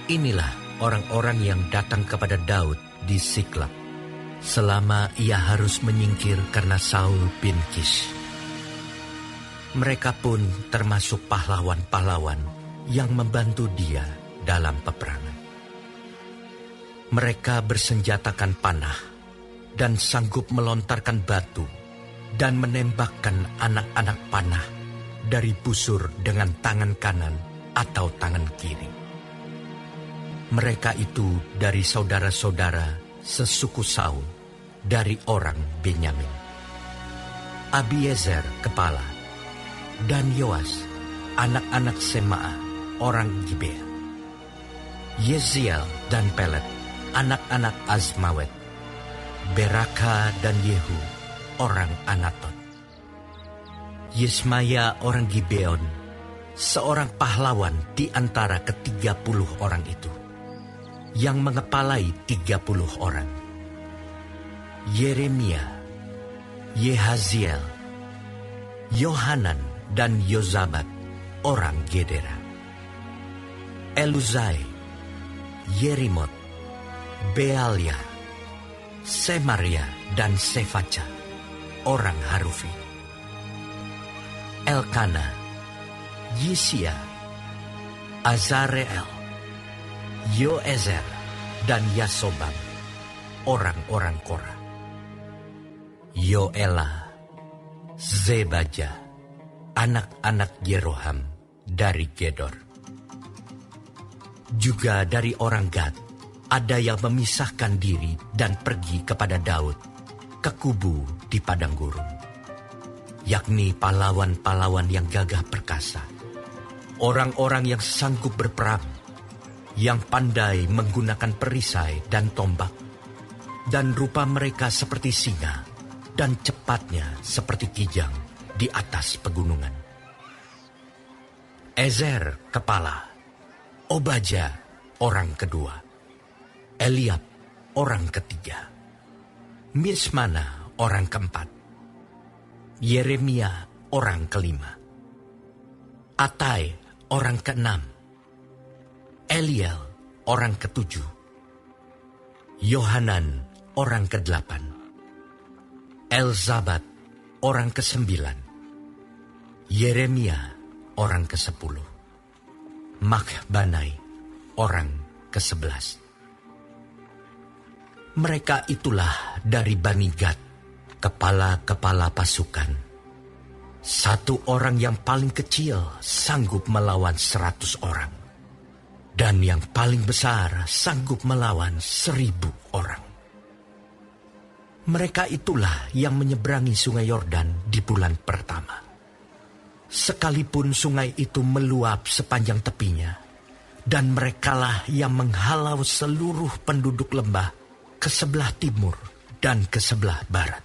Inilah orang-orang yang datang kepada Daud di Siklag, selama ia harus menyingkir karena Saul bin Kish. Mereka pun termasuk pahlawan-pahlawan yang membantu dia dalam peperangan. Mereka bersenjatakan panah dan sanggup melontarkan batu dan menembakkan anak-anak panah dari busur dengan tangan kanan atau tangan kiri. Mereka itu dari saudara-saudara sesuku Saul, dari orang Benyamin. Abiezer kepala, dan Yoas, anak-anak Semaah, orang Gibea. Yeziel dan Pelet, anak-anak Azmawet. Beraka dan Yehu, orang Anatot. Yesmaya orang Gibeon, seorang pahlawan di antara ke-30 orang itu, yang mengepalai 30 orang. Yeremia, Yehaziel, Yohanan dan Yozabat, orang Gedera. Eluzai, Yerimot, Bealia, Semaria dan Sefaca, orang Harufi. Elkana, Yisia, Azareel, Yoezer dan Yasobam, orang-orang Korah. Yoela, Zebaja, anak-anak Yeroham dari Gedor. Juga dari orang Gad, ada yang memisahkan diri dan pergi kepada Daud ke kubu di padang gurun, yakni pahlawan-pahlawan yang gagah perkasa, orang-orang yang sanggup berperang, yang pandai menggunakan perisai dan tombak, dan rupa mereka seperti singa, dan cepatnya seperti kijang di atas pegunungan. Ezer kepala, Obaja orang kedua, Eliab orang ketiga, Mismana orang keempat, Yeremia orang kelima, Atai orang keenam, Eliel orang ketujuh, Yohanan orang kedelapan, Elzabat orang kesembilan, Yeremia orang kesepuluh, Makbanai orang ke-11. Mereka itulah dari Bani Gad, kepala-kepala pasukan. Satu orang yang paling kecil sanggup melawan 100 orang. Dan yang paling besar sanggup melawan 1000 orang. Mereka itulah yang menyeberangi sungai Yordan di bulan pertama. Sekalipun sungai itu meluap sepanjang tepinya, dan merekalah yang menghalau seluruh penduduk lembah ke sebelah timur dan ke sebelah barat.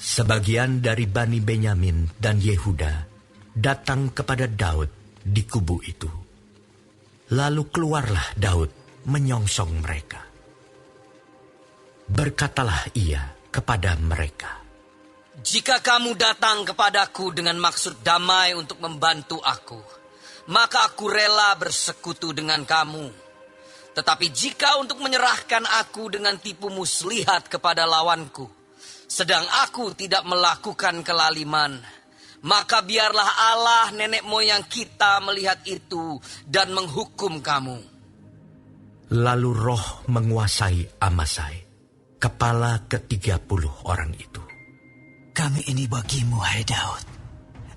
Sebagian dari Bani Benyamin dan Yehuda datang kepada Daud di kubu itu. Lalu keluarlah Daud menyongsong mereka. Berkatalah ia kepada mereka, "Jika kamu datang kepadaku dengan maksud damai untuk membantu aku, maka aku rela bersekutu dengan kamu. Tetapi jika untuk menyerahkan aku dengan tipu muslihat kepada lawanku, sedang aku tidak melakukan kelaliman, maka biarlah Allah nenek moyang kita melihat itu dan menghukum kamu." Lalu roh menguasai Amasai, kepala ke-30 orang itu. "Kami ini bagimu, hai Daud,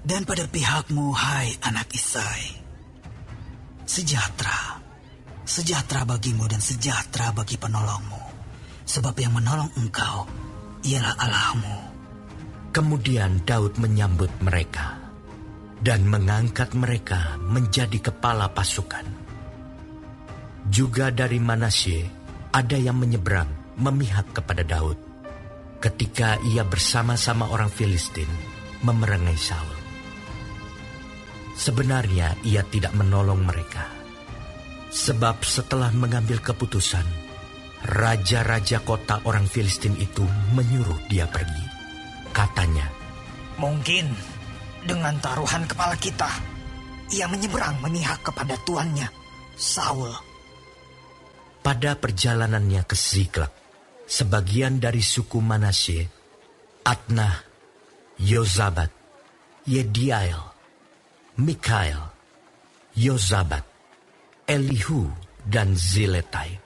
dan pada pihakmu, hai anak Isai. Sejahtera, sejahtera bagimu dan sejahtera bagi penolongmu, sebab yang menolong engkau ialah Allahmu." Kemudian Daud menyambut mereka dan mengangkat mereka menjadi kepala pasukan. Juga dari Manasye ada yang menyeberang memihak kepada Daud ketika ia bersama-sama orang Filistin memerangi Saul. Sebenarnya ia tidak menolong mereka, sebab setelah mengambil keputusan, raja-raja kota orang Filistin itu menyuruh dia pergi. Katanya, "Mungkin dengan taruhan kepala kita, ia menyeberang memihak kepada tuannya Saul. Pada perjalanannya ke Ziklag, sebagian dari suku Manasye, Adnah, Yozabat, Yediael, Mikael, Yozabat, Elihu, dan Ziletai,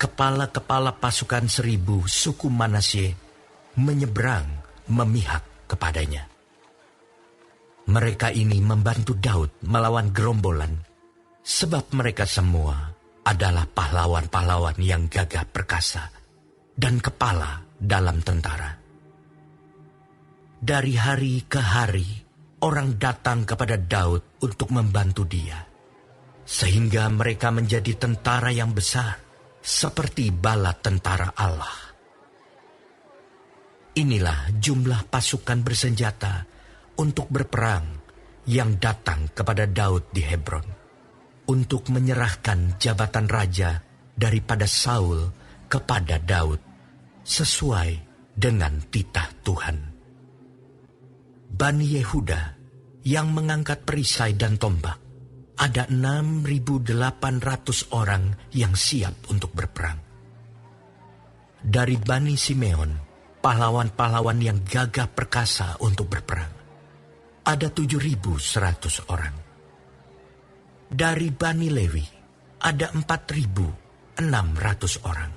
kepala-kepala pasukan 1.000 suku Manasye, menyeberang memihak kepadanya. Mereka ini membantu Daud melawan gerombolan, sebab mereka semua adalah pahlawan-pahlawan yang gagah perkasa dan kepala dalam tentara. Dari hari ke hari, orang datang kepada Daud untuk membantu dia, sehingga mereka menjadi tentara yang besar, seperti bala tentara Allah. Inilah jumlah pasukan bersenjata untuk berperang yang datang kepada Daud di Hebron, untuk menyerahkan jabatan raja daripada Saul kepada Daud, sesuai dengan titah Tuhan. Bani Yehuda yang mengangkat perisai dan tombak, ada 6.800 orang yang siap untuk berperang. Dari Bani Simeon, pahlawan-pahlawan yang gagah perkasa untuk berperang, ada 7.100 orang. Dari Bani Lewi, ada 4.600 orang.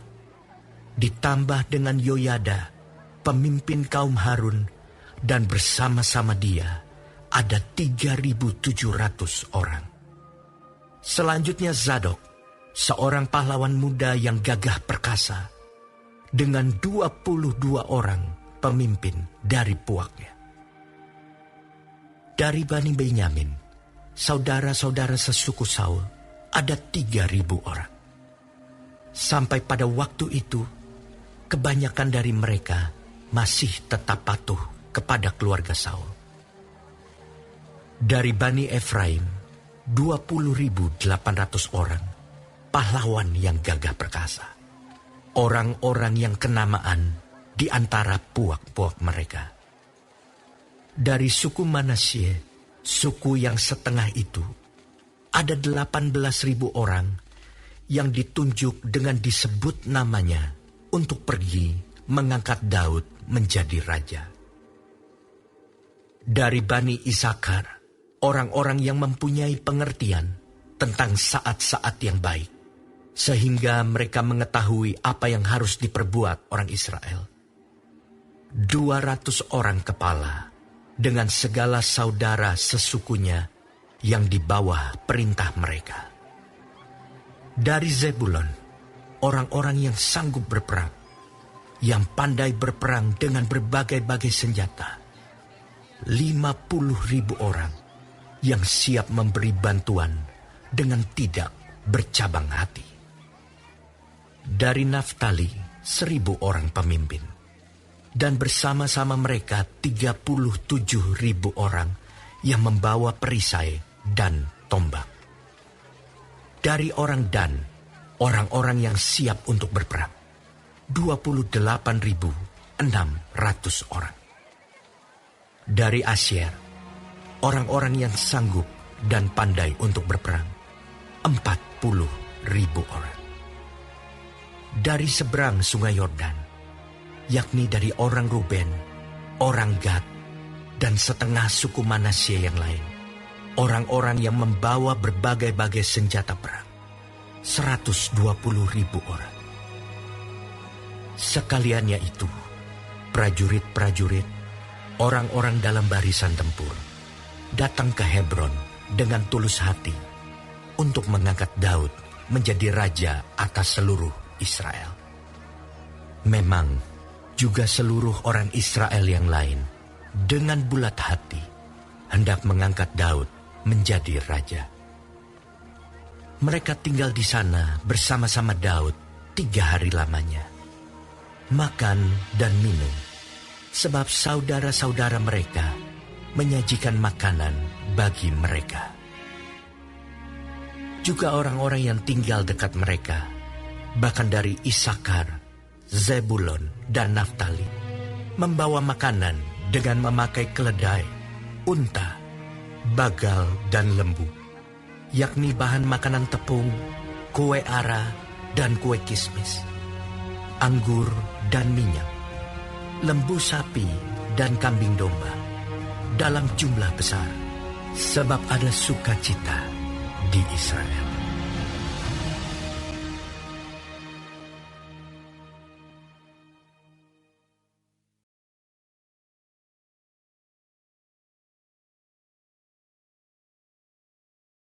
Ditambah dengan Yoyada, pemimpin kaum Harun, dan bersama-sama dia, ada 3.700 orang. Selanjutnya Zadok, seorang pahlawan muda yang gagah perkasa, dengan 22 orang pemimpin dari puaknya. Dari Bani Benyamin, saudara-saudara sesuku Saul, ada 3.000 orang. Sampai pada waktu itu, kebanyakan dari mereka masih tetap patuh kepada keluarga Saul. Dari Bani Efraim, 20.800 orang, pahlawan yang gagah perkasa. Orang-orang yang kenamaan di antara puak-puak mereka. Dari suku Manasye, suku yang setengah itu, ada 18.000 orang yang ditunjuk dengan disebut namanya untuk pergi mengangkat Daud menjadi raja. Dari Bani Isakar, orang-orang yang mempunyai pengertian tentang saat-saat yang baik, sehingga mereka mengetahui apa yang harus diperbuat orang Israel. 200 orang kepala, dengan segala saudara sesukunya yang di bawah perintah mereka. Dari Zebulon, orang-orang yang sanggup berperang, yang pandai berperang dengan berbagai-bagai senjata. 50.000 orang yang siap memberi bantuan dengan tidak bercabang hati. Dari Naftali, 1.000 orang pemimpin. Dan bersama-sama mereka 37.000 orang yang membawa perisai dan tombak. Dari orang Dan, orang-orang yang siap untuk berperang, 28.600 orang. Dari Asyer, orang-orang yang sanggup dan pandai untuk berperang, 40.000 orang. Dari seberang sungai Yordan, yakni dari orang Ruben, orang Gad, dan setengah suku Manasye yang lain, orang-orang yang membawa berbagai-bagai senjata perang, 120.000 orang. Sekaliannya itu, prajurit-prajurit, orang-orang dalam barisan tempur, datang ke Hebron dengan tulus hati untuk mengangkat Daud menjadi raja atas seluruh Israel. Memang, juga seluruh orang Israel yang lain, dengan bulat hati, hendak mengangkat Daud menjadi raja. Mereka tinggal di sana bersama-sama Daud 3 hari lamanya. Makan dan minum, sebab saudara-saudara mereka menyajikan makanan bagi mereka. Juga orang-orang yang tinggal dekat mereka, bahkan dari Isakar, Zebulon, dan Naftali, membawa makanan dengan memakai keledai, unta, bagal, dan lembu. yakni bahan makanan tepung, kue ara, dan kue kismis, anggur dan minyak, lembu sapi dan kambing domba, dalam jumlah besar, sebab ada sukacita di Israel.